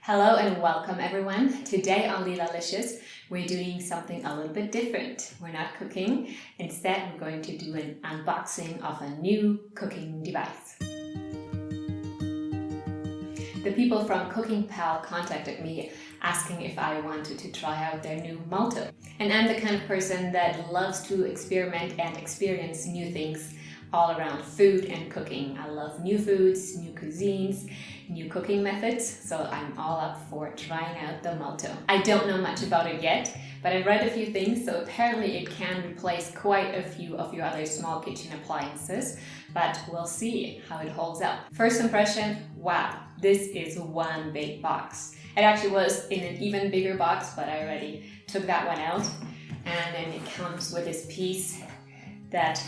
Hello and welcome everyone. Today on Leelalicious, we're doing something a little bit different. We're not cooking. Instead, we're going to do an unboxing of a new cooking device. The people from CookingPal contacted me asking if I wanted to try out their new Multo. And I'm the kind of person that loves to experiment and experience new things all around food and cooking. I love new foods, new cuisines, new cooking methods, so I'm all up for trying out the Multo. I don't know much about it yet, but I read a few things, so apparently it can replace quite a few of your other small kitchen appliances, but we'll see how it holds up. First impression, wow, this is one big box. It actually was in an even bigger box, but I already took that one out. And then it comes with this piece that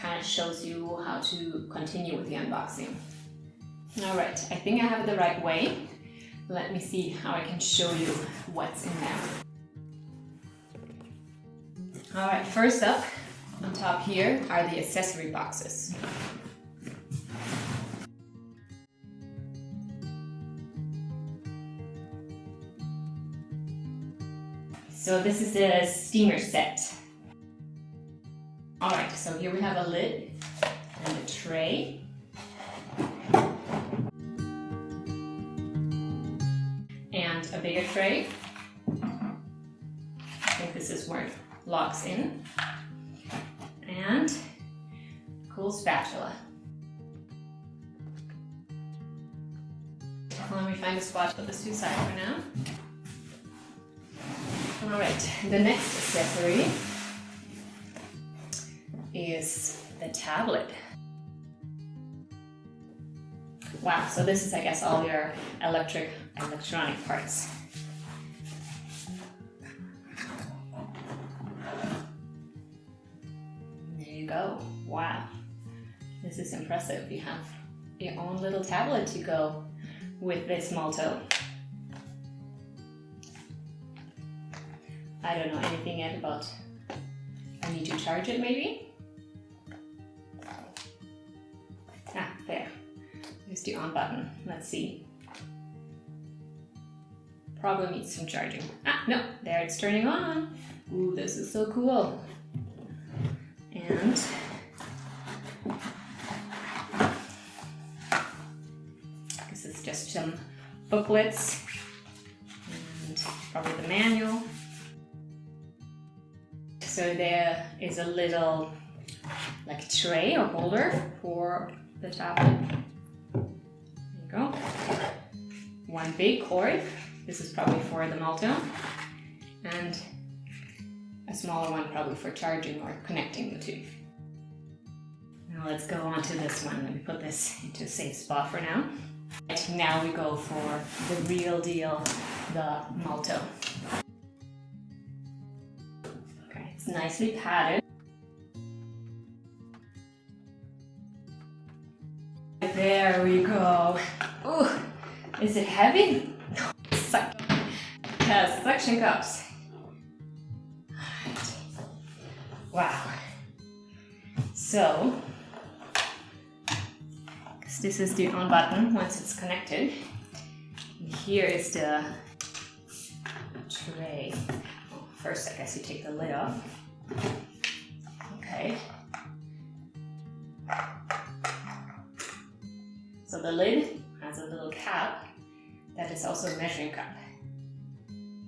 kind of shows you how to continue with the unboxing. Alright, I think I have it the right way. Let me see how I can show you what's in there. Alright, first up, on top here are the accessory boxes. So this is the steamer set. Alright, so here we have a lid and a tray. And a bigger tray. I think this is where it locks in. And a cool spatula. Let me find a spot to put this to the side for now. Alright, the next accessory is the tablet. Wow, so this is, I guess, all your electronic parts. There you go. Wow, this is impressive. You have your own little tablet to go with this Multo. I don't know anything yet about, I need to charge it maybe? Ah, there. There's the on button. Let's see. Probably needs some charging. Ah, no, there it's turning on. Ooh, this is so cool. And this is just some booklets and probably the manual. So there is a little like tray or holder for the tablet. There you go. One big cord. This is probably for the Multo. And a smaller one probably for charging or connecting the two. Now let's go on to this one. Let me put this into a safe spot for now. Right, now we go for the real deal, the Multo. Okay, it's nicely padded. There we go. Ooh, is it heavy? No, it has suction cups. Alright. Wow. So, this is the on button once it's connected. And here is the tray. Well, first, I guess you take the lid off. Okay. So the lid has a little cap that is also a measuring cup.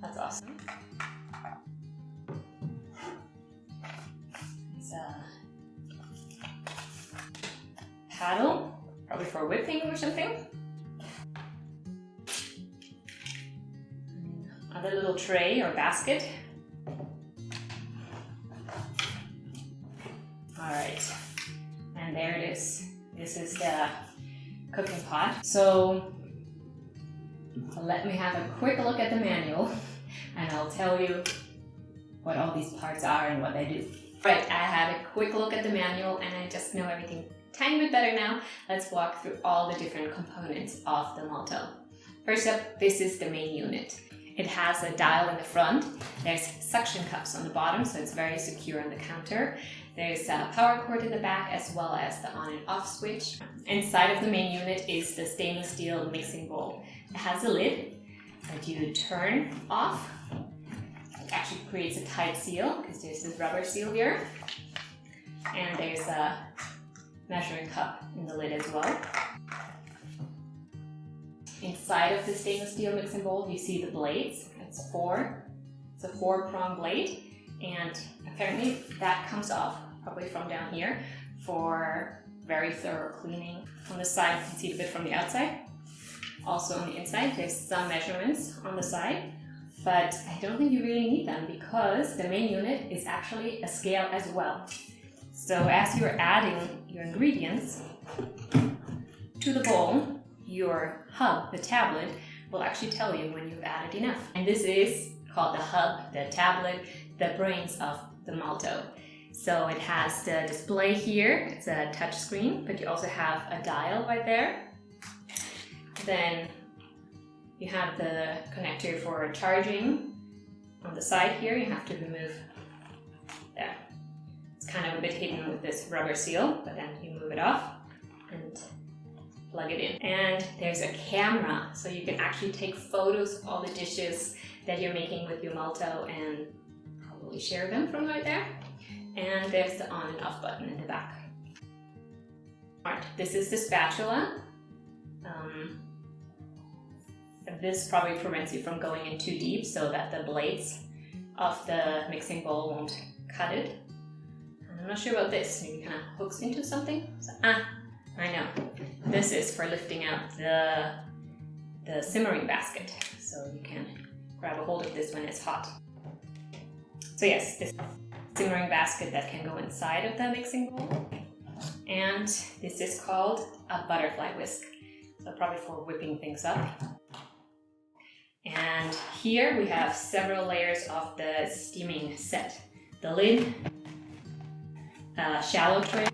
That's awesome. There's a paddle, probably for whipping or something. Another little tray or basket. Alright, and there it is. This is the cooking pot. So let me have a quick look at the manual and I'll tell you what all these parts are and what they do. Right, I had a quick look at the manual and I just know everything a tiny bit better now. Let's walk through all the different components of the Multo. First up, this is the main unit. It has a dial in the front. There's suction cups on the bottom, so it's very secure on the counter. There's a power cord in the back as well as the on and off switch. Inside of the main unit is the stainless steel mixing bowl. It has a lid that you turn off. It actually creates a tight seal because there's this rubber seal here. And there's a measuring cup in the lid as well. Inside of the stainless steel mixing bowl, you see the blades. It's a 4-prong blade, and apparently that comes off probably from down here for very thorough cleaning. On the side, you can see it a bit from the outside. Also on the inside, there's some measurements on the side, but I don't think you really need them because the main unit is actually a scale as well. So as you're adding your ingredients to the bowl, your hub, the tablet, will actually tell you when you've added enough. And this is called the hub, the tablet, the brains of the Multo. So it has the display here, it's a touch screen, but you also have a dial right there. Then you have the connector for charging on the side here. You have to remove there. It's kind of a bit hidden with this rubber seal, but then you move it off and plug it in. And there's a camera, so you can actually take photos of all the dishes that you're making with your Multo and probably share them from right there. And there's the on and off button in the back. Alright, this is the spatula. This probably prevents you from going in too deep so that the blades of the mixing bowl won't cut it. And I'm not sure about this, maybe kind of hooks into something. So, I know. This is for lifting out the simmering basket, so you can grab a hold of this when it's hot. So yes, this simmering basket that can go inside of the mixing bowl. And this is called a butterfly whisk, so probably for whipping things up. And here we have several layers of the steaming set. The lid, shallow tray,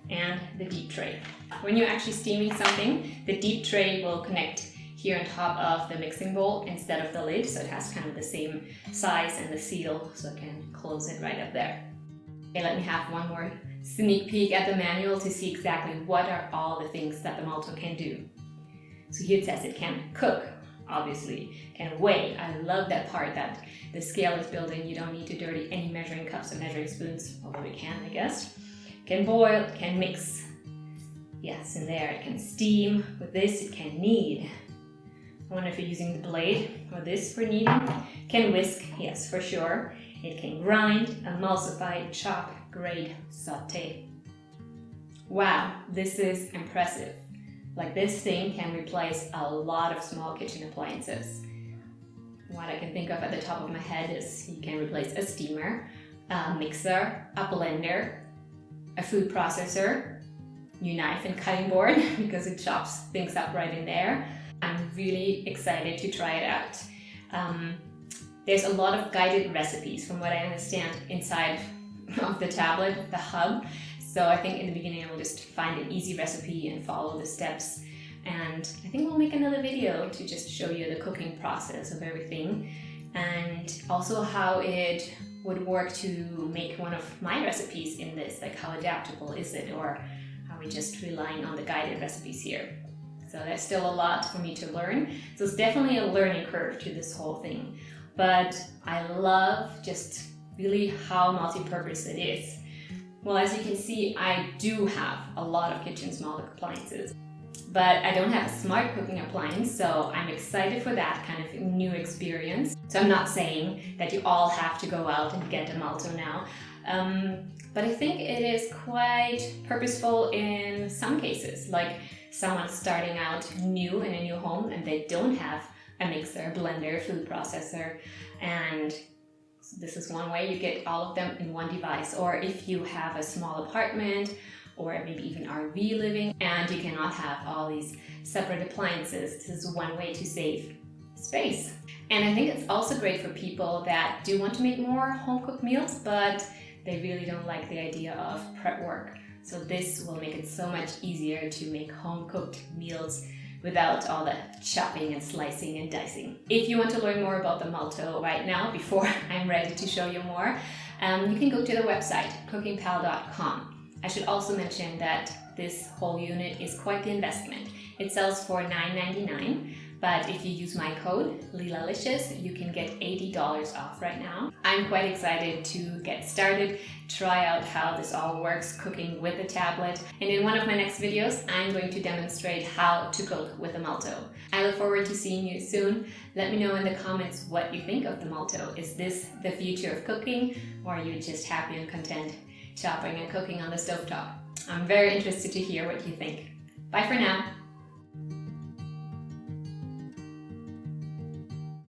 and the deep tray. When you're actually steaming something, the deep tray will connect here on top of the mixing bowl instead of the lid, so it has kind of the same size and the seal, so I can close it right up there. Okay, let me have one more sneak peek at the manual to see exactly what are all the things that the Multo can do. So here it says it can cook, obviously, can weigh. I love that part that the scale is built in. You don't need to dirty any measuring cups or measuring spoons, although you can, I guess. Can boil, can mix. Yes, in there it can steam. With this it can knead. I wonder if you're using the blade or this for kneading. Can whisk, yes, for sure. It can grind, emulsify, chop, grate, saute. Wow, this is impressive. Like, this thing can replace a lot of small kitchen appliances. What I can think of at the top of my head is you can replace a steamer, a mixer, a blender, a food processor, new knife and cutting board because it chops things up right in there. I'm really excited to try it out. There's a lot of guided recipes from what I understand inside of the tablet, the hub. So I think in the beginning I will just find an easy recipe and follow the steps. And I think we'll make another video to just show you the cooking process of everything and also how it would work to make one of my recipes in this, like how adaptable is it, or are we just relying on the guided recipes here. So there's still a lot for me to learn. So it's definitely a learning curve to this whole thing. But I love just really how multi-purpose it is. Well, as you can see, I do have a lot of kitchen small appliances, but I don't have a smart cooking appliance, so I'm excited for that kind of new experience. So I'm not saying that you all have to go out and get a Multo now, but I think it is quite purposeful in some cases, like someone starting out new in a new home and they don't have a mixer, blender, food processor, and this is one way you get all of them in one device. Or if you have a small apartment or maybe even RV living and you cannot have all these separate appliances, this is one way to save space. And I think it's also great for people that do want to make more home-cooked meals, but they really don't like the idea of prep work. So this will make it so much easier to make home-cooked meals without all the chopping and slicing and dicing. If you want to learn more about the Multo right now, before I'm ready to show you more, you can go to the website, CookingPal.com. I should also mention that this whole unit is quite the investment. It sells for $9.99. but if you use my code Leelalicious, you can get $80 off right now. I'm quite excited to get started, try out how this all works cooking with a tablet, and in one of my next videos I'm going to demonstrate how to cook with a Multo. I look forward to seeing you soon. Let me know in the comments what you think of the Multo. Is this the future of cooking, or are you just happy and content chopping and cooking on the stovetop? I'm very interested to hear what you think. Bye for now.